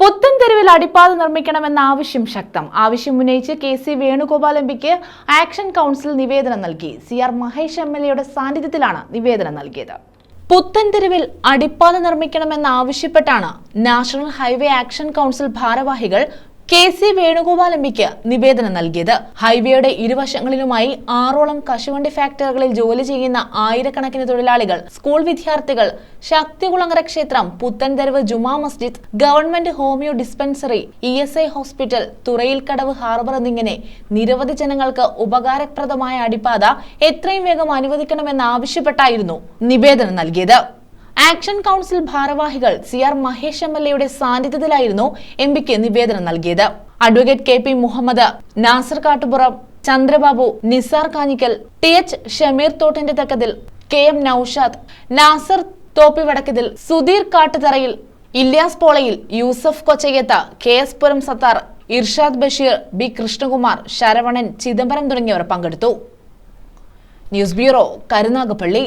പുത്തൻതെരുവിൽ അടിപ്പാത നിർമ്മിക്കണമെന്ന ആവശ്യം ശക്തം. ആവശ്യമുന്നയിച്ച് K C. Venugopal എം.പിക്ക് action council നിവേദനം നൽകി. സി.ആർ. മഹേഷ് എം.എൽ.എയുടെ സാന്നിധ്യത്തിലാണ് നിവേദനം നൽകിയത്. പുത്തൻതെരുവിൽ അടിപ്പാത നിർമ്മിക്കണമെന്ന് ആവശ്യപ്പെട്ടാണ് നാഷണൽ ഹൈവേ ആക്ഷൻ കൗൺസിൽ ഭാരവാഹികൾ കെ.സി. വേണുഗോപാൽ എം.പിക്ക് നിവേദനം നൽകിയത്. ഹൈവേയുടെ ഇരുവശങ്ങളിലുമായി 6ഓളം കശുവണ്ടി ഫാക്ടറികളിൽ ജോലി ചെയ്യുന്ന ആയിരക്കണക്കിന് തൊഴിലാളികൾ, സ്കൂൾ വിദ്യാർത്ഥികൾ, ശക്തികുളങ്ങര ക്ഷേത്രം, പുത്തൻതെരുവ് ജുമാ മസ്ജിദ്, government homeo dispensary, ESI hospital, Thurayilkadavu harbour എന്നിങ്ങനെ നിരവധി ജനങ്ങൾക്ക് ഉപകാരപ്രദമായ അടിപ്പാത എത്രയും വേഗം അനുവദിക്കണമെന്നാവശ്യപ്പെട്ടായിരുന്നു നിവേദനം നൽകിയത്. ആക്ഷൻ കൗൺസിൽ ഭാരവാഹികൾ സി.ആർ. മഹേഷ് എം.എൽ.എയുടെ സാന്നിധ്യത്തിലായിരുന്നു എം.പിക്ക് നിവേദനം നൽകിയത്. Advocate K P. Muhammad, Nasar Kattupuram, Chandrababu, Nisar Kanjikkal, TH Shameer തോട്ടിന്റെ തക്കതിൽ, KM നൌഷാദ്, നാസർ തോപ്പിവടക്കതിൽ, സുധീർ കാട്ടുതറയിൽ, ഇല്യാസ് പോളയിൽ, യൂസഫ് കൊച്ചയ്യത്ത, KS പുരം സത്താർ, ഇർഷാദ് ബഷീർ, B. കൃഷ്ണകുമാർ, ശരവണൻ, ചിദംബരം തുടങ്ങിയവർ പങ്കെടുത്തു. News bureau, Karunagappally.